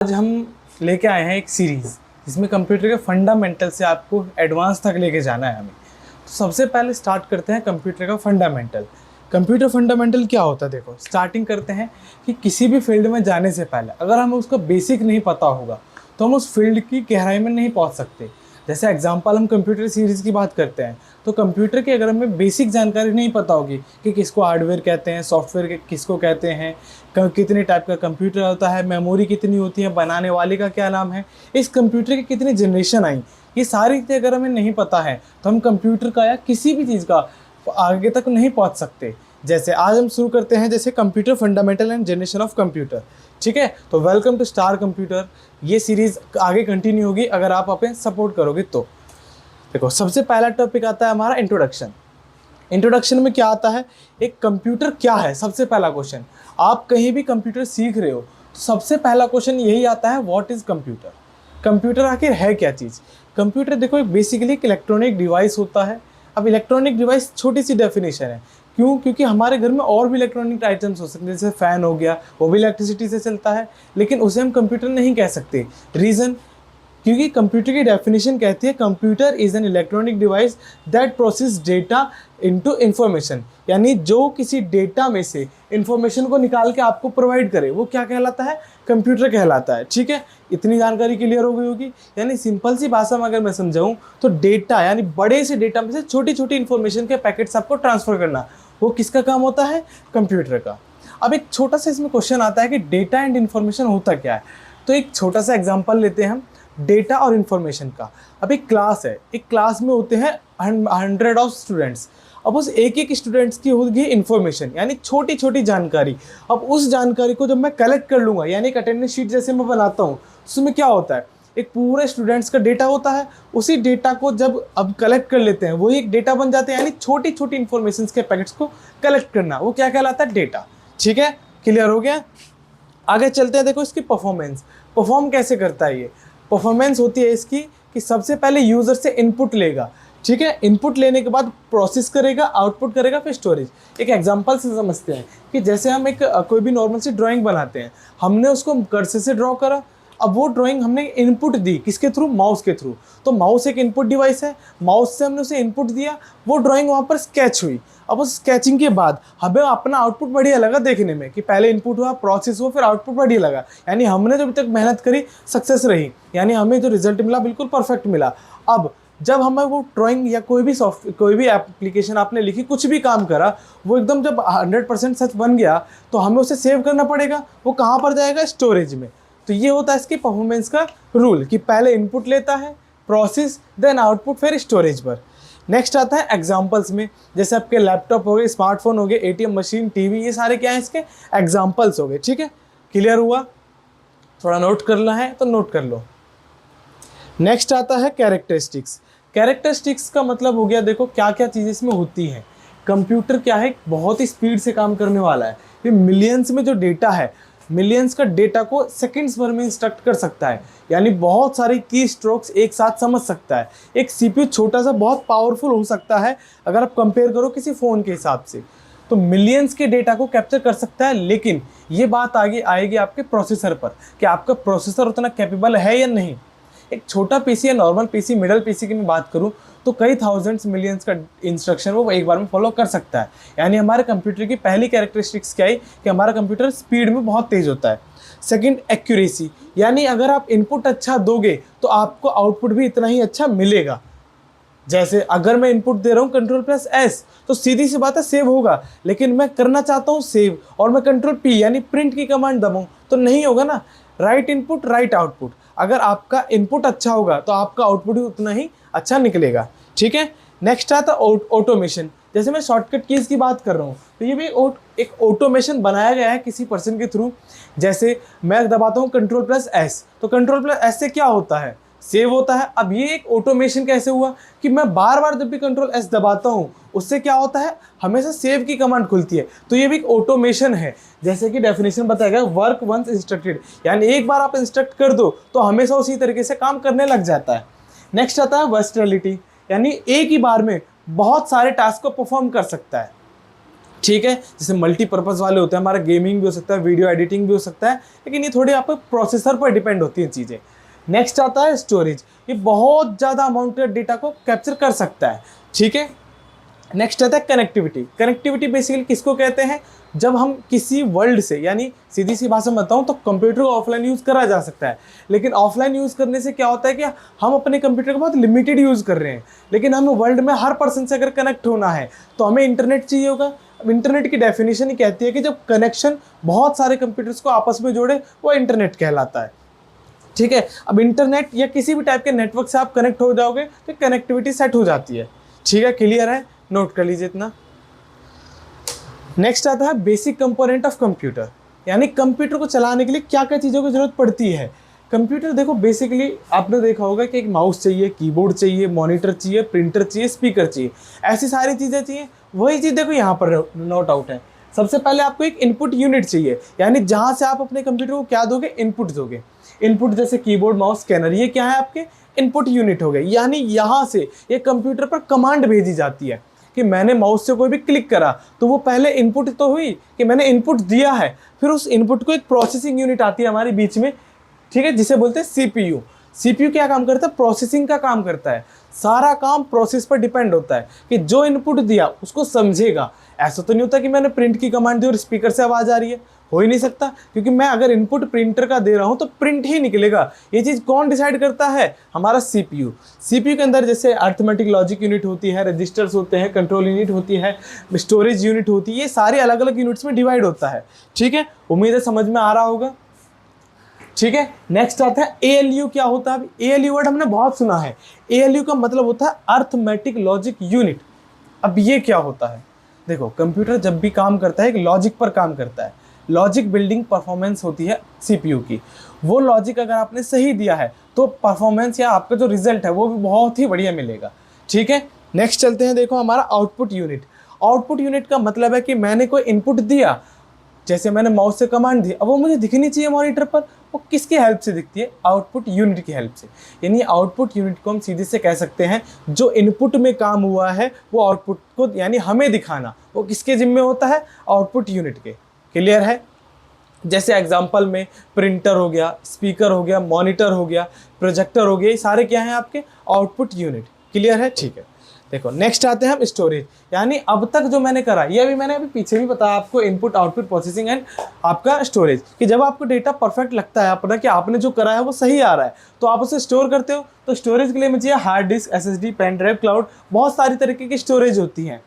आज हम लेके आए हैं एक सीरीज़ जिसमें कंप्यूटर के फंडामेंटल से आपको एडवांस तक लेके जाना है हमें। तो सबसे पहले स्टार्ट करते हैं कंप्यूटर का फंडामेंटल। कंप्यूटर फंडामेंटल क्या होता है? देखो, स्टार्टिंग करते हैं कि किसी भी फील्ड में जाने से पहले अगर हमें उसका बेसिक नहीं पता होगा तो हम उस फील्ड की गहराई में नहीं पहुंच सकते। जैसे एग्जांपल हम कंप्यूटर सीरीज़ की बात करते हैं, तो कंप्यूटर की अगर हमें बेसिक जानकारी नहीं पता होगी कि किसको हार्डवेयर कहते हैं, सॉफ्टवेयर के किसको कहते हैं, कितने टाइप का कंप्यूटर होता है, मेमोरी कितनी होती है, बनाने वाले का क्या नाम है, इस कंप्यूटर की कितनी जनरेशन आई, ये सारी चीज़ें अगर हमें नहीं पता है तो हम कंप्यूटर का या किसी भी चीज़ का आगे तक नहीं पहुंच सकते। जैसे आज हम शुरू करते हैं जैसे computer fundamental and generation of computer. ठीक है, तो वेलकम टू स्टार कंप्यूटर। ये सीरीज़ आगे कंटिन्यू होगी अगर आप हमें सपोर्ट करोगे तो। देखो, सबसे पहला टॉपिक आता है हमारा इंट्रोडक्शन। इंट्रोडक्शन में क्या आता है, एक कंप्यूटर क्या है। सबसे पहला क्वेश्चन, आप कहीं भी कंप्यूटर सीख रहे हो तो सबसे पहला क्वेश्चन यही आता है, व्हाट इज़ कंप्यूटर। कंप्यूटर आखिर है क्या चीज़। कंप्यूटर देखो एक बेसिकली एक इलेक्ट्रॉनिक डिवाइस होता है। अब इलेक्ट्रॉनिक डिवाइस छोटी सी डेफिनेशन है, क्यों? क्योंकि हमारे घर में और भी इलेक्ट्रॉनिक आइटम्स हो सकते हैं, जैसे फ़ैन हो गया, वो भी इलेक्ट्रिसिटी से चलता है, लेकिन उसे हम कंप्यूटर नहीं कह सकते। रीज़न, क्योंकि कंप्यूटर की डेफिनेशन कहती है computer is an electronic device that process data into information, यानी जो किसी डेटा में से इंफॉर्मेशन को निकाल के आपको प्रोवाइड करे, वो क्या कहलाता है? कंप्यूटर कहलाता है। ठीक है, इतनी जानकारी क्लियर हो गई होगी। यानी सिंपल सी भाषा में अगर मैं समझाऊं तो डेटा यानी बड़े से डेटा में से छोटी छोटी इंफॉर्मेशन के पैकेट्स आपको ट्रांसफ़र करना, वो किसका काम होता है? कंप्यूटर का। अब एक छोटा सा इसमें क्वेश्चन आता है कि डेटा एंड इन्फॉर्मेशन होता क्या है। तो एक छोटा सा एग्जांपल लेते हैं हम डेटा और इन्फॉर्मेशन का। अब एक क्लास है, एक क्लास में होते हैं 100 ऑफ स्टूडेंट्स। अब उस एक एक स्टूडेंट्स की होगी इन्फॉर्मेशन, यानी छोटी छोटी जानकारी। अब उस जानकारी को जब मैं कलेक्ट कर लूँगा, यानी एक अटेंडेंस शीट जैसे मैं बनाता हूँ, उसमें क्या होता है, एक पूरे स्टूडेंट्स का डेटा होता है। उसी डेटा को जब अब कलेक्ट कर लेते हैं, वही एक डेटा बन जाते हैं, यानी छोटी छोटी इन्फॉर्मेशन के पैकेट्स को कलेक्ट करना, वो क्या कहलाता है? डेटा। ठीक है, क्लियर हो गया। आगे चलते हैं। देखो इसकी परफॉर्मेंस, परफॉर्म कैसे करता है ये। परफॉर्मेंस होती है इसकी कि सबसे पहले यूज़र से इनपुट लेगा। ठीक है, इनपुट लेने के बाद प्रोसेस करेगा, आउटपुट करेगा, फिर स्टोरेज। एक एग्जांपल से समझते हैं कि जैसे हम एक कोई भी नॉर्मल सी ड्राइंग बनाते हैं, हमने उसको कर्सर से ड्रॉ करा। अब वो ड्राइंग हमने इनपुट दी किसके थ्रू? माउस के थ्रू। तो माउस एक इनपुट डिवाइस है, माउस से हमने उसे इनपुट दिया, वो ड्राइंग वहाँ पर स्केच हुई। अब उस स्केचिंग के बाद हमें अपना आउटपुट बढ़िया लगा देखने में, कि पहले इनपुट हुआ, प्रोसेस हुआ, फिर आउटपुट बढ़िया लगा, यानी हमने जो अभी तक मेहनत करी सक्सेस रही, यानी हमें जो रिजल्ट मिला बिल्कुल परफेक्ट मिला। अब जब हमें वो ड्राइंग या कोई भी एप्लीकेशन आपने लिखी, कुछ भी काम करा, वो एकदम जब 100% सच बन गया तो हमें उसे सेव करना पड़ेगा। वो कहाँ पर जाएगा? स्टोरेज में। तो ये होता है इसकी परफॉर्मेंस का रूल, कि पहले इनपुट लेता है, प्रोसेस, देन आउटपुट, फिर स्टोरेज पर। नेक्स्ट आता है एग्जाम्पल्स में, जैसे आपके लैपटॉप हो गए, स्मार्टफोन हो गए, एटीएम मशीन, टीवी, ये सारे क्या हैं? इसके एग्जाम्पल्स हो गए। ठीक है, क्लियर हुआ? थोड़ा नोट करना है तो नोट कर लो। नेक्स्ट आता है कैरेक्टरिस्टिक्स। कैरेक्टरिस्टिक्स का मतलब हो गया, देखो क्या क्या चीज़ें इसमें होती हैं। कंप्यूटर क्या है? बहुत ही स्पीड से काम करने वाला है। ये मिलियंस में जो डेटा है, मिलियंस का डेटा को सेकंड्स भर में इंस्ट्रक्ट कर सकता है, यानी बहुत सारी की स्ट्रोक्स एक साथ समझ सकता है। एक सीपीयू छोटा सा बहुत पावरफुल हो सकता है अगर आप कंपेयर करो किसी फ़ोन के हिसाब से, तो मिलियंस के डेटा को कैप्चर कर सकता है। लेकिन ये बात आगे आएगी आपके प्रोसेसर पर, कि आपका प्रोसेसर उतना कैपेबल है या नहीं। एक छोटा पीसी या नॉर्मल पीसी, मिडल पीसी की मैं बात करूं तो कई थाउजेंड्स मिलियंस का इंस्ट्रक्शन वो एक बार में फॉलो कर सकता है। यानी हमारे कंप्यूटर की पहली कैरेक्टरिस्टिक्स क्या है कि हमारा कंप्यूटर स्पीड में बहुत तेज़ होता है। सेकंड, एक्यूरेसी, यानी अगर आप इनपुट अच्छा दोगे तो आपको आउटपुट भी इतना ही अच्छा मिलेगा। जैसे अगर मैं इनपुट दे रहा हूँ Ctrl+S, तो सीधी सी बात है सेव होगा, लेकिन मैं करना चाहता हूँ सेव और मैं Ctrl+P यानी प्रिंट की कमांड दबाऊँ तो नहीं होगा ना। राइट इनपुट राइट आउटपुट, अगर आपका इनपुट अच्छा होगा तो आपका आउटपुट भी उतना ही अच्छा निकलेगा। ठीक है, नेक्स्ट आता है ऑटोमेशन। जैसे मैं शॉर्टकट कीज़ की बात कर रहा हूँ तो ये भी एक ऑटोमेशन बनाया गया है किसी पर्सन के थ्रू। जैसे मैं दबाता हूँ Ctrl+S, तो Ctrl+S से क्या होता है? सेव होता है। अब ये एक ऑटोमेशन कैसे हुआ कि मैं बार बार जब भी Ctrl+S दबाता हूँ उससे क्या होता है? हमेशा सेव की कमांड खुलती है। तो ये भी एक ऑटोमेशन है। जैसे कि डेफिनेशन बताया गया, वर्क वंस इंस्ट्रक्टेड, यानी एक बार आप इंस्ट्रक्ट कर दो तो हमेशा उसी तरीके से काम करने लग जाता है। नेक्स्ट आता है वर्सटैलिटी, यानी एक ही बार में बहुत सारे टास्क को परफॉर्म कर सकता है। ठीक है। जैसे मल्टीपर्पज़ वाले होते हैं, हमारा गेमिंग भी हो सकता है, वीडियो एडिटिंग भी हो सकता है, लेकिन ये थोड़ी आप प्रोसेसर पर डिपेंड होती हैं चीज़ें। नेक्स्ट आता है स्टोरेज, ये बहुत ज़्यादा अमाउंट ऑफ डेटा को कैप्चर कर सकता है, ठीक है। नेक्स्ट आता है कनेक्टिविटी। कनेक्टिविटी बेसिकली किसको कहते हैं, जब हम किसी वर्ल्ड से, यानी सीधी सी भाषा में बताऊँ तो कंप्यूटर को ऑफलाइन यूज़ करा जा सकता है, लेकिन ऑफलाइन यूज़ करने से क्या होता है कि हम अपने कंप्यूटर को बहुत लिमिटेड यूज़ कर रहे हैं, लेकिन हमें वर्ल्ड में हर पर्सन से अगर कनेक्ट होना है तो हमें इंटरनेट चाहिए होगा। अब इंटरनेट की डेफिनेशन ही कहती है कि जब कनेक्शन बहुत सारे कंप्यूटर्स को आपस में जोड़े, वो इंटरनेट कहलाता है, ठीक है। अब इंटरनेट या किसी भी टाइप के नेटवर्क से आप कनेक्ट हो जाओगे तो कनेक्टिविटी सेट हो जाती है, ठीक है। क्लियर है, नोट कर लीजिए इतना। नेक्स्ट आता है बेसिक कंपोनेंट ऑफ कंप्यूटर, यानी कंप्यूटर को चलाने के लिए क्या क्या चीज़ों की जरूरत पड़ती है। कंप्यूटर देखो बेसिकली आपने देखा होगा कि एक माउस चाहिए, कीबोर्ड चाहिए, मॉनिटर चाहिए, प्रिंटर चाहिए, स्पीकर चाहिए, ऐसी सारी चीज़ें चाहिए। वही चीज़ देखो यहाँ पर नोट आउट है। सबसे पहले आपको एक इनपुट यूनिट चाहिए, यानी जहाँ से आप अपने कंप्यूटर को क्या दोगे, इनपुट दोगे। इनपुट जैसे कीबोर्ड, माउस, स्कैनर, ये क्या है आपके इनपुट यूनिट हो गए, यानी यहाँ से ये कंप्यूटर पर कमांड भेजी जाती है कि मैंने माउस से कोई भी क्लिक करा तो वो पहले इनपुट तो हुई कि मैंने इनपुट दिया है, फिर उस इनपुट को एक प्रोसेसिंग यूनिट आती है हमारे बीच में, ठीक है, जिसे बोलते हैं सीपीयू। सीपीयू क्या काम करता है, प्रोसेसिंग का काम करता है। सारा काम प्रोसेस पर डिपेंड होता है कि जो इनपुट दिया उसको समझेगा। ऐसा तो नहीं होता कि मैंने प्रिंट की कमांड दी और स्पीकर से आवाज़ आ रही है, हो ही नहीं सकता, क्योंकि मैं अगर इनपुट प्रिंटर का दे रहा हूं तो प्रिंट ही निकलेगा। ये चीज़ कौन डिसाइड करता है, हमारा सीपीयू। सीपीयू के अंदर जैसे अर्थमेटिक लॉजिक यूनिट होती है, रजिस्टर्स होते हैं, कंट्रोल यूनिट होती है, स्टोरेज यूनिट होती है, ये सारे अलग अलग यूनिट्स में डिवाइड होता है, ठीक है। उम्मीद है समझ में आ रहा होगा, ठीक है। नेक्स्ट आता है एएलयू। क्या होता है, एएलयू वर्ड हमने बहुत सुना है। एएलयू का मतलब होता है अर्थमेटिक लॉजिक यूनिट। अब ये क्या होता है, देखो कंप्यूटर जब भी काम करता है एक लॉजिक पर काम करता है। लॉजिक बिल्डिंग परफॉर्मेंस होती है सीपीयू की। वो लॉजिक अगर आपने सही दिया है तो परफॉर्मेंस या आपका जो रिजल्ट है वो भी बहुत ही बढ़िया मिलेगा, ठीक है। नेक्स्ट चलते हैं, देखो हमारा आउटपुट यूनिट। आउटपुट यूनिट का मतलब है कि मैंने कोई इनपुट दिया, जैसे मैंने माउस से कमांड दी, अब वो मुझे दिखनी चाहिए मॉनिटर पर, वो किसकी हेल्प से दिखती है, आउटपुट यूनिट की हेल्प से। यानी आउटपुट यूनिट को हम सीधे से कह सकते हैं जो इनपुट में काम हुआ है वो आउटपुट को यानी हमें दिखाना, वो किसके जिम्मे होता है, आउटपुट यूनिट के। क्लियर है। जैसे एग्जांपल में प्रिंटर हो गया, स्पीकर हो गया, मॉनिटर हो गया, प्रोजेक्टर हो गया, ये सारे क्या हैं आपके आउटपुट यूनिट। क्लियर है, ठीक है। देखो नेक्स्ट आते हैं हम स्टोरेज, यानी अब तक जो मैंने करा, ये अभी मैंने अभी पीछे भी बताया आपको, इनपुट, आउटपुट, प्रोसेसिंग एंड आपका स्टोरेज, कि जब आपको डेटा परफेक्ट लगता है अपना कि आपने जो करा है वो सही आ रहा है तो आप उसे स्टोर करते हो। तो स्टोरेज के लिए मुझे hard disk, SSD, pen drive, cloud, बहुत सारी तरीके की स्टोरेज होती हैं।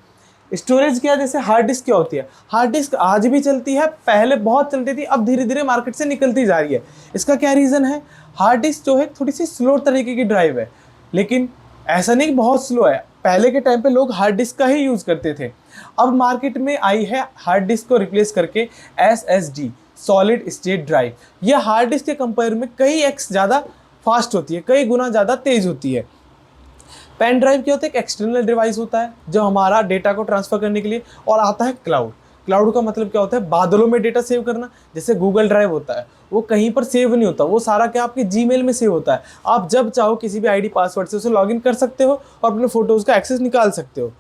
स्टोरेज क्या, जैसे हार्ड डिस्क क्या होती है, हार्ड डिस्क आज भी चलती है, पहले बहुत चलती थी, अब धीरे धीरे मार्केट से निकलती जा रही है। इसका क्या रीज़न है, हार्ड डिस्क जो है थोड़ी सी स्लो तरीके की ड्राइव है, लेकिन ऐसा नहीं कि बहुत स्लो है। पहले के टाइम पे लोग हार्ड डिस्क का ही यूज़ करते थे। अब मार्केट में आई है हार्ड डिस्क को रिप्लेस करके एसएसडी, सॉलिड स्टेट ड्राइव। यह हार्ड डिस्क के कंपेयर में कई एक्स ज़्यादा फास्ट होती है, कई गुना ज़्यादा तेज़ होती है। पेन ड्राइव क्या होता है, एक एक्सटर्नल डिवाइस होता है जो हमारा डेटा को ट्रांसफ़र करने के लिए, और आता है क्लाउड। क्लाउड का मतलब क्या होता है, बादलों में डेटा सेव करना। जैसे गूगल ड्राइव होता है, वो कहीं पर सेव नहीं होता, वो सारा क्या आपके जीमेल में सेव होता है। आप जब चाहो किसी भी आईडी पासवर्ड से उसे लॉगिन कर सकते हो और अपने फ़ोटोज़ का एक्सेस निकाल सकते हो।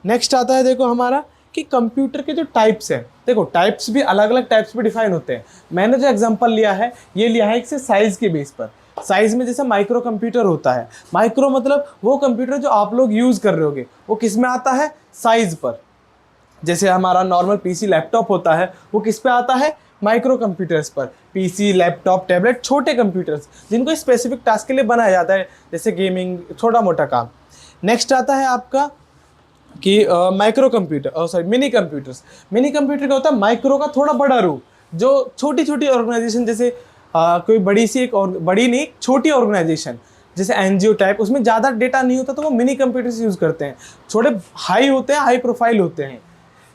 नेक्स्ट आता है देखो हमारा कि कंप्यूटर के जो टाइप्स हैं, देखो टाइप्स भी अलग अलग टाइप्स पे डिफाइन होते हैं। मैंने जो एग्जांपल लिया है ये लिया है एक से साइज़ के बेस पर। साइज़ में जैसे माइक्रो कंप्यूटर होता है, माइक्रो मतलब वो कंप्यूटर जो आप लोग यूज़ कर रहे होगे वो किस में आता है, साइज़ पर। जैसे हमारा नॉर्मल पीसी लैपटॉप होता है वो किस पे आता है, माइक्रो कंप्यूटर्स पर। पीसी, लैपटॉप, टैबलेट, छोटे कंप्यूटर्स जिनको स्पेसिफिक टास्क के लिए बनाया जाता है, जैसे गेमिंग, छोटा मोटा काम। नेक्स्ट आता है आपका कि micro computer, sorry mini computers. Mini computer का होता है माइक्रो का थोड़ा बड़ा रूप, जो छोटी छोटी ऑर्गेनाइजेशन, जैसे कोई बड़ी सी एक और बड़ी नहीं छोटी ऑर्गेनाइजेशन जैसे एनजीओ टाइप, उसमें ज़्यादा डेटा नहीं होता तो वो मिनी कंप्यूटर्स यूज़ करते हैं, थोड़े हाई होते हैं, हाई प्रोफाइल होते हैं।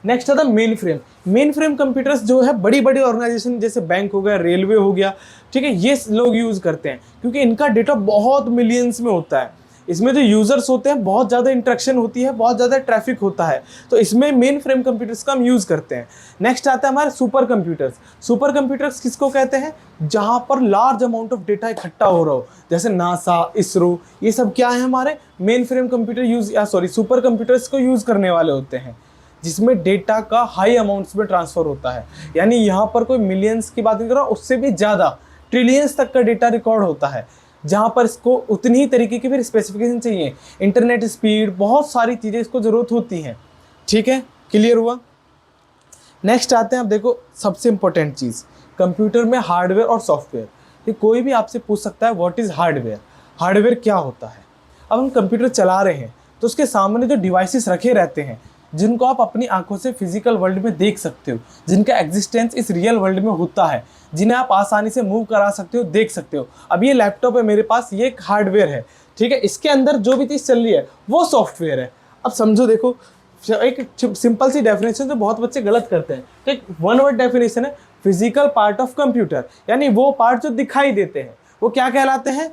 नेक्स्ट आता है main frame. Main frame computers जो है बड़ी बड़ी ऑर्गेनाइजेशन जैसे बैंक हो गया, रेलवे हो गया, ठीक है, ये लोग यूज़ करते हैं क्योंकि इनका डेटा बहुत मिलियंस में होता है। इसमें जो यूज़र्स होते हैं बहुत ज़्यादा इंटरेक्शन होती है, बहुत ज़्यादा ट्रैफिक होता है, तो इसमें मेन फ्रेम कंप्यूटर्स का हम यूज़ करते हैं। नेक्स्ट आता है हमारे सुपर कंप्यूटर्स। सुपर कंप्यूटर्स किसको कहते हैं, जहाँ पर लार्ज अमाउंट ऑफ डेटा इकट्ठा हो रहा हो, जैसे नासा, इसरो, ये सब क्या है हमारे मेन फ्रेम कंप्यूटर यूज़ या सॉरी सुपर कंप्यूटर्स को यूज़ करने वाले होते हैं। जिसमें डेटा का हाई अमाउंट्स में ट्रांसफ़र होता है। यानी यहाँ पर कोई मिलियंस की बात नहीं कर रहा, उससे भी ज़्यादा ट्रिलियंस तक का डेटा रिकॉर्ड होता है, जहाँ पर इसको उतनी ही तरीके की फिर स्पेसिफिकेशन चाहिए, इंटरनेट स्पीड, बहुत सारी चीज़ें इसको ज़रूरत होती हैं। ठीक है, क्लियर हुआ। नेक्स्ट आते हैं, अब देखो सबसे इंपॉर्टेंट चीज़, कंप्यूटर में हार्डवेयर और सॉफ्टवेयर। ये कोई भी आपसे पूछ सकता है व्हाट इज़ हार्डवेयर, हार्डवेयर क्या होता है। अब हम कंप्यूटर चला रहे हैं तो उसके सामने जो डिवाइसेस रखे रहते हैं, जिनको आप अपनी आंखों से फिजिकल वर्ल्ड में देख सकते हो, जिनका एग्जिस्टेंस इस रियल वर्ल्ड में होता है, जिन्हें आप आसानी से मूव करा सकते हो, देख सकते हो। अब ये लैपटॉप है मेरे पास, ये एक हार्डवेयर है, ठीक है। इसके अंदर जो भी चीज़ चल रही है वो सॉफ्टवेयर है। अब समझो, देखो एक सिंपल सी डेफिनेशन जो बहुत बच्चे गलत करते हैं, तो एक वन वर्ड डेफिनेशन है, फिजिकल पार्ट ऑफ कंप्यूटर, यानी वो पार्ट जो दिखाई देते हैं वो क्या कहलाते हैं,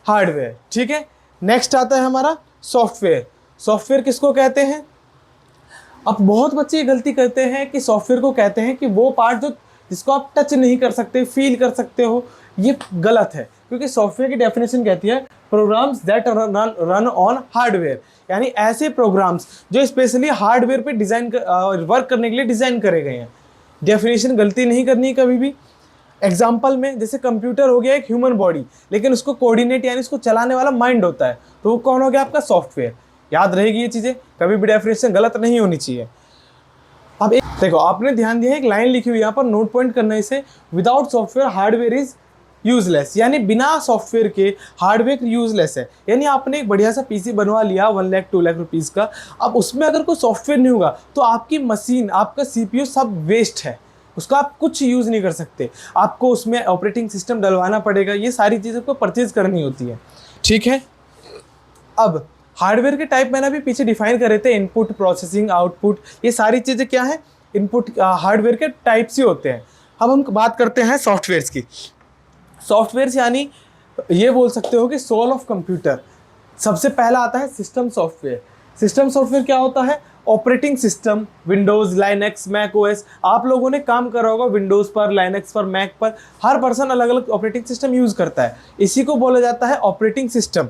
हार्डवेयर। ठीक है, नेक्स्ट आता है हमारा सॉफ्टवेयर। सॉफ्टवेयर किसको कहते हैं? अब बहुत बच्चे ये गलती करते हैं कि सॉफ्टवेयर को कहते हैं कि वो पार्ट जो जिसको आप टच नहीं कर सकते, फील कर सकते हो। ये गलत है, क्योंकि सॉफ्टवेयर की डेफिनेशन कहती है programmes that run on hardware, यानी ऐसे प्रोग्राम्स जो स्पेशली हार्डवेयर पे डिज़ाइन वर्क करने के लिए डिज़ाइन करे गए हैं। डेफिनेशन गलती नहीं करनी है कभी भी। एग्जाम्पल में, जैसे कंप्यूटर हो गया एक ह्यूमन बॉडी, लेकिन उसको कोऑर्डिनेट यानी उसको चलाने वाला माइंड होता है, तो वो कौन हो गया? आपका सॉफ्टवेयर। याद रहेगी ये चीज़ें, कभी भी डेफिनेशन गलत नहीं होनी चाहिए। अब एक देखो, आपने ध्यान दिया है, एक लाइन लिखी हुई यहाँ पर, नोट पॉइंट करना इसे, without software hardware is useless, यानी बिना सॉफ्टवेयर के हार्डवेयर यूजलेस है। यानी आपने एक बढ़िया सा पीसी बनवा लिया 1 लाख 2 लाख रुपीज़ का, अब उसमें अगर कोई सॉफ्टवेयर नहीं होगा तो आपकी मशीन, आपका सीपीयू सब वेस्ट है, उसका आप कुछ यूज़ नहीं कर सकते। आपको उसमें ऑपरेटिंग सिस्टम डलवाना पड़ेगा, ये सारी चीज़ें आपको परचेज करनी होती है। ठीक है, अब हार्डवेयर के टाइप मैंने अभी पीछे डिफाइन करे थे, इनपुट, प्रोसेसिंग, आउटपुट, ये सारी चीज़ें क्या है, इनपुट हार्डवेयर के टाइप्स ही होते हैं। अब हम बात करते हैं सॉफ्टवेयर्स की। सॉफ्टवेयर्स यानी ये बोल सकते हो कि सोल ऑफ कंप्यूटर। सबसे पहला आता है सिस्टम सॉफ्टवेयर। सिस्टम सॉफ्टवेयर क्या होता है? Operating system, Windows, Linux, Mac OS. आप लोगों ने काम करा होगा विंडोज़ पर, लाइनक्स पर, मैक पर, हर पर्सन अलग अलग ऑपरेटिंग सिस्टम यूज़ करता है, इसी को बोला जाता है ऑपरेटिंग सिस्टम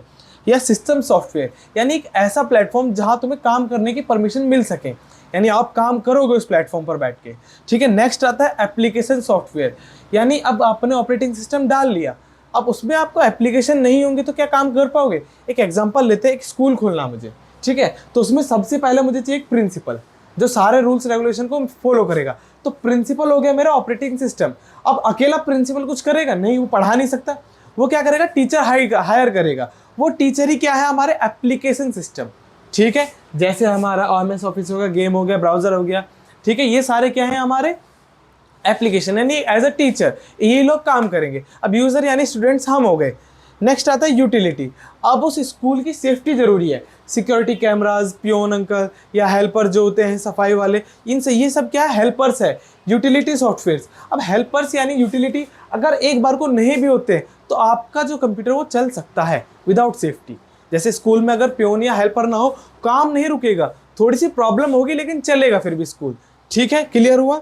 या सिस्टम सॉफ्टवेयर। यानी एक ऐसा प्लेटफॉर्म जहाँ तुम्हें काम करने की परमिशन मिल सके, यानी आप काम करोगे उस प्लेटफॉर्म पर बैठ के। ठीक है, नेक्स्ट आता है एप्लीकेशन सॉफ्टवेयर, यानी अब आपने ऑपरेटिंग सिस्टम डाल लिया, अब उसमें आपको एप्लीकेशन नहीं होंगे तो क्या काम कर पाओगे? एक एग्जांपल लेते हैं, एक स्कूल खोलना मुझे, ठीक है, तो उसमें सबसे पहले मुझे चाहिए एक प्रिंसिपल जो सारे रूल्स रेगुलेशन को फॉलो करेगा। तो प्रिंसिपल हो गया मेरा ऑपरेटिंग सिस्टम। अब अकेला प्रिंसिपल कुछ करेगा नहीं, वो पढ़ा नहीं सकता, वो क्या करेगा? टीचर हायर करेगा। वो टीचर ही क्या है? हमारे एप्लीकेशन सिस्टम। ठीक है, जैसे हमारा OMS ऑफिस हो गया, गेम हो गया, ब्राउजर हो गया, ठीक है, ये सारे क्या है? हमारे एप्लीकेशन, यानी एज अ टीचर ये लोग काम करेंगे। अब यूज़र यानी स्टूडेंट्स हम हो गए। नेक्स्ट आता है यूटिलिटी। अब उस स्कूल की सेफ्टी ज़रूरी है, सिक्योरिटी कैमराज, पियोन अंकल या हेल्पर जो होते हैं सफाई वाले, इनसे ये सब क्या है? हेल्पर्स है, यूटिलिटी सॉफ्टवेयर्स। अब हेल्पर्स यानी यूटिलिटी अगर एक बार को नहीं भी होते तो आपका जो कंप्यूटर वो चल सकता है विदाउट सेफ्टी। जैसे स्कूल में अगर पियोन या हेल्पर ना हो, काम नहीं रुकेगा, थोड़ी सी प्रॉब्लम होगी लेकिन चलेगा फिर भी स्कूल। ठीक है, क्लियर हुआ।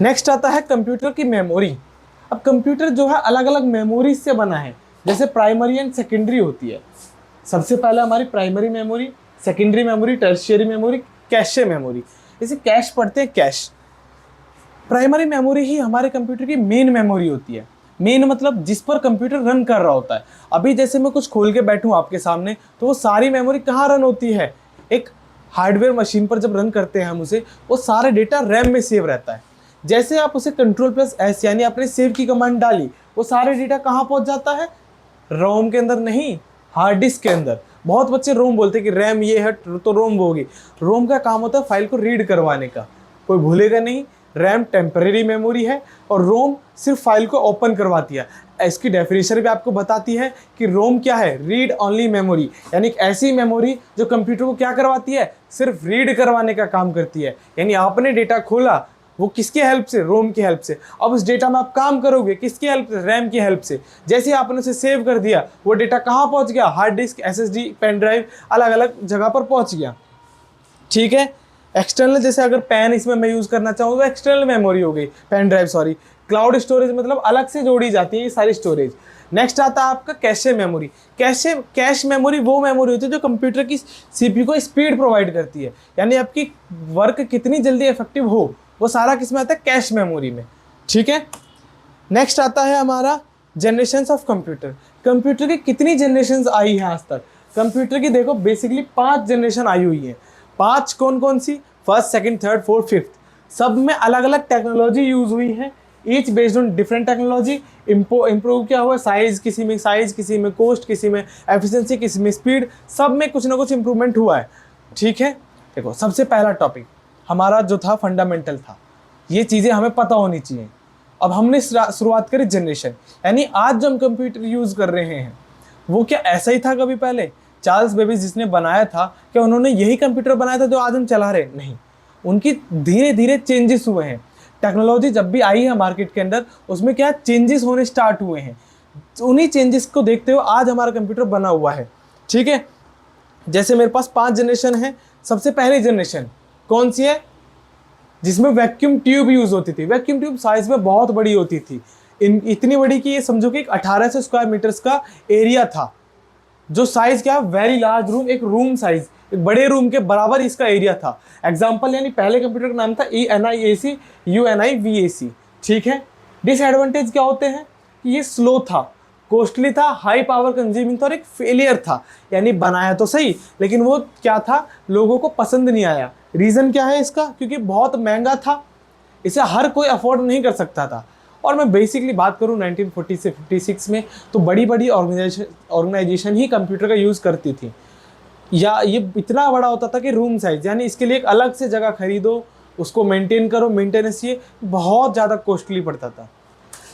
नेक्स्ट आता है कंप्यूटर की मेमोरी। अब कंप्यूटर जो है अलग अलग मेमोरी से बना है, जैसे प्राइमरी एंड सेकेंडरी होती है। सबसे पहले हमारी primary memory, secondary memory, tertiary memory, cache memory. इसे कैश पढ़ते हैं, कैश। प्राइमरी मेमोरी ही हमारे कंप्यूटर की मेन मेमोरी होती है। मेन मतलब जिस पर कंप्यूटर रन कर रहा होता है। अभी जैसे मैं कुछ खोल के बैठूं आपके सामने, तो वो सारी मेमोरी कहाँ रन होती है? एक हार्डवेयर मशीन पर जब रन करते हैं हम उसे, वो सारे डेटा रैम में सेव रहता है। जैसे आप उसे Ctrl+S यानी आपने सेव की कमांड डाली, वो सारे डेटा कहाँ पहुँच जाता है? रोम के अंदर नहीं, हार्ड डिस्क के अंदर। बहुत बच्चे रोम बोलते हैं कि रैम ये है तो रोम वो होगी। रोम का काम होता है फाइल को रीड करवाने का, कोई भूलेगा नहीं। रैम टेम्परेरी मेमोरी है और रोम सिर्फ फाइल को ओपन करवाती है। इसकी डेफिनेशन भी आपको बताती है कि रोम क्या है? रीड ओनली मेमोरी, यानी एक ऐसी मेमोरी जो कंप्यूटर को क्या करवाती है? सिर्फ रीड करवाने का काम करती है। यानी आपने डेटा खोला, वो किसकी हेल्प से? रोम की हेल्प से। अब उस डेटा में आप काम करोगे किसकी हेल्प से? रैम की हेल्प से। जैसे आपने उसे सेव कर दिया, वो डेटा कहाँ पहुँच गया? Hard disk, SSD, pen drive, अलग अलग जगह पर पहुँच गया। ठीक है, एक्सटर्नल जैसे अगर पेन इसमें मैं यूज़ करना चाहूँ तो एक्सटर्नल मेमोरी हो गई, pen drive sorry. Cloud storage मतलब अलग से जोड़ी जाती है ये सारी स्टोरेज। नेक्स्ट आता है आपका कैशे मेमोरी। कैश मेमोरी वो मेमोरी होती है जो कंप्यूटर की सीपीयू को स्पीड प्रोवाइड करती है, यानी आपकी वर्क कितनी जल्दी इफेक्टिव हो, वो सारा किस में आता है, कैश मेमोरी में। ठीक है, नेक्स्ट आता है हमारा जनरेशंस ऑफ कंप्यूटर। कंप्यूटर की कितनी जनरेशंस आई है आज तक? कंप्यूटर की देखो बेसिकली 5 जनरेशन आई हुई है। 5 कौन कौन सी? First, second, third, fourth, fifth. सब में अलग अलग टेक्नोलॉजी यूज हुई है, each based on different technology. Improve क्या हुआ, साइज किसी में कॉस्ट किसी में, एफिशिएंसी किसी में, स्पीड, सब में कुछ ना कुछ इंप्रूवमेंट हुआ है। ठीक है, देखो सबसे पहला टॉपिक हमारा जो था फंडामेंटल था, ये चीज़ें हमें पता होनी चाहिए। अब हमने शुरुआत करी जनरेशन, यानी आज जो हम कंप्यूटर यूज़ कर रहे हैं वो क्या ऐसा ही था कभी पहले? चार्ल्स बेबेज जिसने बनाया था, क्या उन्होंने यही कंप्यूटर बनाया था जो आज हम चला रहे हैं? नहीं, उनकी धीरे धीरे चेंजेस हुए हैं। टेक्नोलॉजी जब भी आई है मार्केट के अंदर, उसमें क्या चेंजेस होने स्टार्ट हुए हैं। उन्हीं चेंजेस को देखते हुए आज हमारा कंप्यूटर बना हुआ है। ठीक है, जैसे मेरे पास 5 जनरेशन है। सबसे पहली जनरेशन कौन सी है? जिसमें वैक्यूम ट्यूब यूज होती थी। वैक्यूम ट्यूब साइज में बहुत बड़ी होती थी, इतनी बड़ी कि ये समझो कि 1800 स्क्वायर मीटर्स का एरिया था, जो साइज क्या, वेरी लार्ज रूम, एक रूम साइज, एक बड़े रूम के बराबर इसका एरिया था। एग्जाम्पल यानी पहले कंप्यूटर का नाम था ENIAC UNIVAC। ठीक है, डिसएडवांटेज क्या होते हैं कि ये स्लो था, कॉस्टली था, हाई पावर कंज्यूमिंग था और एक फेलियर था। यानी बनाया तो सही लेकिन वो क्या था, लोगों को पसंद नहीं आया। रीज़न क्या है इसका? क्योंकि बहुत महंगा था, इसे हर कोई अफोर्ड नहीं कर सकता था। और मैं बेसिकली बात करूं 1940 से 56 में, तो बड़ी बड़ी ऑर्गेनाइजेशन ही कंप्यूटर का यूज़ करती थी, या ये इतना बड़ा होता था कि रूम साइज, यानी इसके लिए एक अलग से जगह खरीदो, उसको मेंटेन करो, मेंटेनेंस ये बहुत ज़्यादा कॉस्टली पड़ता था।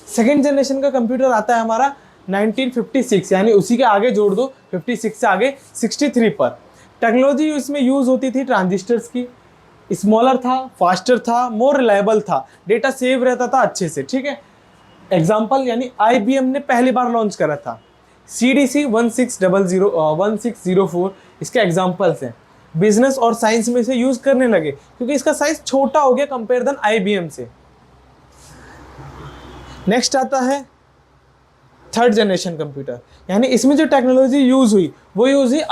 सेकेंड जनरेशन का कंप्यूटर आता है हमारा 1956, यानी उसी के आगे जोड़ दो 56 से आगे 63 पर। टेक्नोलॉजी इसमें यूज़ होती थी ट्रांजिस्टर्स की, स्मॉलर था, फास्टर था, मोर रिलायबल था, डेटा सेव रहता था अच्छे से। ठीक है, एग्जाम्पल यानी IBM ने पहली बार लॉन्च करा था CDC 1604, इसके एग्जाम्पल्स हैं। बिजनेस और साइंस में इसे यूज़ करने लगे क्योंकि इसका साइज छोटा हो गया कंपेयर देन IBM से। नेक्स्ट आता है थर्ड जनरेशन कंप्यूटर, यानी इसमें जो टेक्नोलॉजी यूज़ हुई वो यूज़ हुई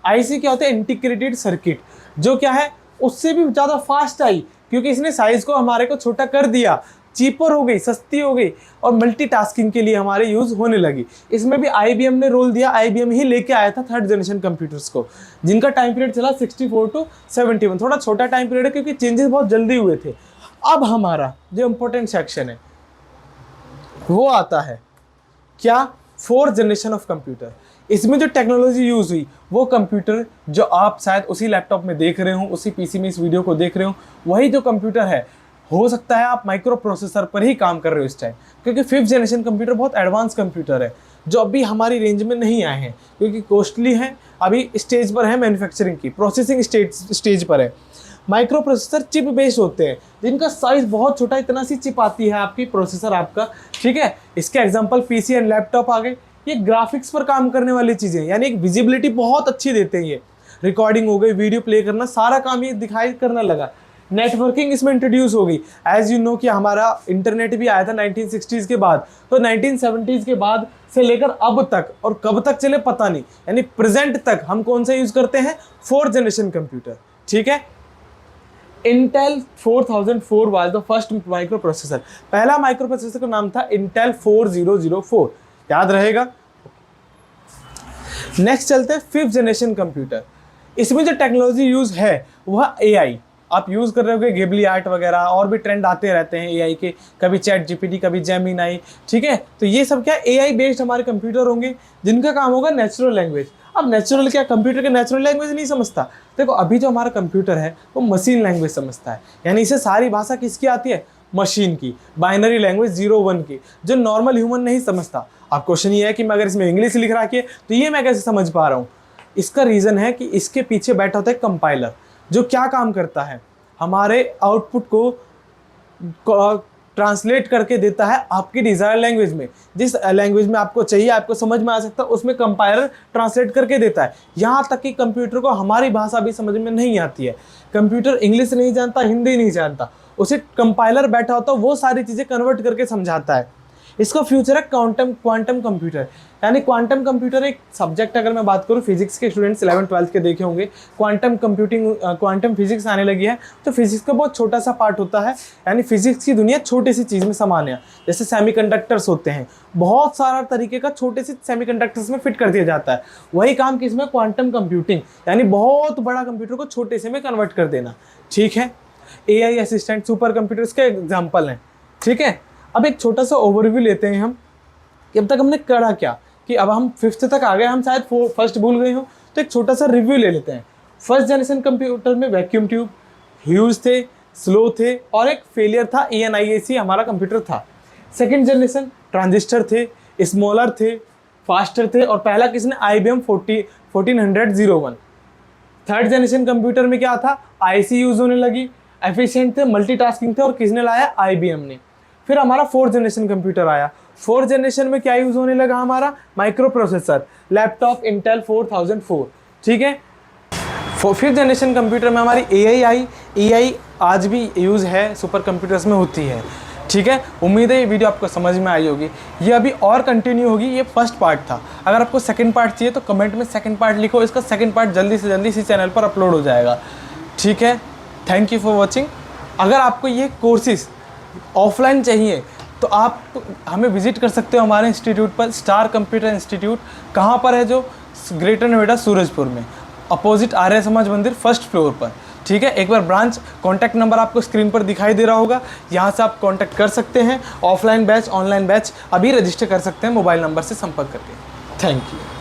IC क्या होता है, इंटीग्रेटेड सर्किट, जो क्या है उससे भी ज़्यादा फास्ट आई क्योंकि इसने साइज को हमारे को छोटा कर दिया, चीपर हो गई, सस्ती हो गई और मल्टीटास्किंग के लिए हमारे यूज़ होने लगी। इसमें भी IBM ने रोल दिया, IBM ही लेके आया था थर्ड जनरेशन कंप्यूटर्स को, जिनका टाइम पीरियड चला 64 to 71, थोड़ा छोटा टाइम पीरियड है क्योंकि चेंजेस बहुत जल्दी हुए थे। अब हमारा जो इम्पोर्टेंट सेक्शन है वो आता है क्या, फोर्थ जनरेशन ऑफ कंप्यूटर। इसमें जो टेक्नोलॉजी यूज़ हुई वो कंप्यूटर जो आप शायद उसी लैपटॉप में देख रहे हो, उसी PC में इस वीडियो को देख रहे हो, वही जो कंप्यूटर है। हो सकता है आप माइक्रो प्रोसेसर पर ही काम कर रहे हो इस टाइम, क्योंकि फिफ्थ जनरेशन कंप्यूटर बहुत एडवांस कंप्यूटर है जो अभी हमारी रेंज में नहीं आए हैं क्योंकि कॉस्टली है, अभी स्टेज पर है मैन्युफैक्चरिंग की, प्रोसेसिंग स्टेज पर है। माइक्रो प्रोसेसर चिप बेस्ड होते हैं जिनका साइज बहुत छोटा, इतना सी चिप आती है आपकी प्रोसेसर आपका। ठीक है, इसके एग्जांपल PC एंड लैपटॉप आ गए। ये ग्राफिक्स पर काम करने वाली चीज़ें, यानी एक विजिबिलिटी बहुत अच्छी देते हैं। ये रिकॉर्डिंग हो गई, वीडियो प्ले करना, सारा काम ये दिखाई करने लगा। नेटवर्किंग इसमें इंट्रोड्यूस हो गई। एज यू नो कि हमारा इंटरनेट भी आया था 1960s के बाद, तो 1970s के बाद से लेकर अब तक, और कब तक चले पता नहीं, यानी प्रेजेंट तक हम कौन सा यूज़ करते हैं, फोर्थ जनरेशन कंप्यूटर। ठीक है, Intel 4004 was the first micro processor. पहला माइक्रो प्रोसेसर का नाम था Intel 4004, याद रहेगा। नेक्स्ट चलते हैं फिफ्थ जनरेशन कंप्यूटर। इसमें जो टेक्नोलॉजी यूज है वह AI। आप यूज़ कर रहे होगे गेबली आर्ट वगैरह, और भी ट्रेंड आते रहते हैं AI के, कभी ChatGPT, कभी जेमिनाई। ठीक है, तो ये सब क्या AI बेस्ड हमारे कंप्यूटर होंगे जिनका काम होगा नेचुरल लैंग्वेज। अब नेचुरल क्या, कंप्यूटर के नेचुरल लैंग्वेज नहीं समझता। देखो अभी जो हमारा कंप्यूटर है वो मशीन लैंग्वेज समझता है, यानी इसे सारी भाषा किसकी आती है, मशीन की, बाइनरी लैंग्वेज 0-1 की, जो नॉर्मल ह्यूमन नहीं समझता। अब क्वेश्चन ये है कि मैं अगर इसमें इंग्लिश लिख रखी है तो ये मैं कैसे समझ पा रहा हूँ। इसका रीज़न है कि इसके पीछे बैठा होता है कंपाइलर, जो क्या काम करता है, हमारे आउटपुट को ट्रांसलेट करके देता है आपकी डिज़ायर लैंग्वेज में। जिस लैंग्वेज में आपको चाहिए, आपको समझ में आ सकता है, उसमें कंपाइलर ट्रांसलेट करके देता है। यहाँ तक कि कंप्यूटर को हमारी भाषा भी समझ में नहीं आती है। कंप्यूटर इंग्लिश नहीं जानता, हिंदी नहीं जानता, उसे कंपाइलर बैठा होता है, वो सारी चीज़ें कन्वर्ट करके समझाता है। इसका फ्यूचर है क्वांटम कंप्यूटर। यानी क्वांटम कंप्यूटर एक सब्जेक्ट, अगर मैं बात करूँ फिजिक्स के स्टूडेंट्स 11th-12th के देखे होंगे, क्वांटम कंप्यूटिंग क्वांटम फिजिक्स आने लगी है, तो फिजिक्स का बहुत छोटा सा पार्ट होता है। यानी फिजिक्स की दुनिया छोटी सी चीज़ में समान है। जैसे सेमीकंडक्टर्स होते हैं, बहुत सारा तरीके का छोटे से सेमीकंडक्टर्स में फिट कर दिया जाता है। वही काम किसमें, क्वांटम कंप्यूटिंग, यानी बहुत बड़ा कंप्यूटर को छोटे से में कन्वर्ट कर देना। ठीक है, AI असिस्टेंट, सुपर कंप्यूटर्स के एग्जाम्पल हैं। ठीक है, अब एक छोटा सा ओवरव्यू लेते हैं हम कि अब तक हमने करा क्या, कि अब हम 5th तक आ गए, हम शायद फर्स्ट भूल गए हो, तो एक छोटा सा रिव्यू ले लेते हैं। फर्स्ट जनरेशन कंप्यूटर में वैक्यूम ट्यूब, ह्यूज थे, स्लो थे, और एक फेलियर था, ENIAC हमारा कंप्यूटर था। सेकेंड जनरेशन ट्रांजिस्टर थे, स्मॉलर थे, फास्टर थे, और पहला किसने, IBM 1401। थर्ड जनरेशन कंप्यूटर में क्या था, IC यूज होने लगी, एफिशिएंट थे, मल्टीटास्किंग थे, और किसने लाया, IBM ने। फिर हमारा 4th जनरेशन कंप्यूटर आया। 4th जनरेशन में क्या यूज होने लगा, हमारा माइक्रो प्रोसेसर, लैपटॉप इंटेल 4004। ठीक है, 5th जनरेशन कंप्यूटर में हमारी AI आज भी यूज़ है, सुपर कंप्यूटर्स में होती है। ठीक है, उम्मीद है ये वीडियो आपको समझ में आई होगी। ये अभी और कंटिन्यू होगी, ये फर्स्ट पार्ट था। अगर आपको सेकंड पार्ट चाहिए तो कमेंट में सेकंड पार्ट लिखो, इसका सेकंड पार्ट जल्दी से जल्दी इसी चैनल पर अपलोड हो जाएगा। ठीक है, थैंक यू फॉर वॉचिंग। अगर आपको ये कोर्सेज ऑफलाइन चाहिए तो आप हमें विजिट कर सकते हो हमारे इंस्टीट्यूट पर, स्टार कंप्यूटर इंस्टीट्यूट। कहाँ पर है, जो ग्रेटर नोएडा सूरजपुर में, अपोजिट आर्य समाज मंदिर, फर्स्ट फ्लोर पर। ठीक है, एक बार ब्रांच कॉन्टैक्ट नंबर आपको स्क्रीन पर दिखाई दे रहा होगा, यहाँ से आप कॉन्टैक्ट कर सकते हैं। ऑफलाइन बैच, ऑनलाइन बैच अभी रजिस्टर कर सकते हैं मोबाइल नंबर से संपर्क करके। Thank you.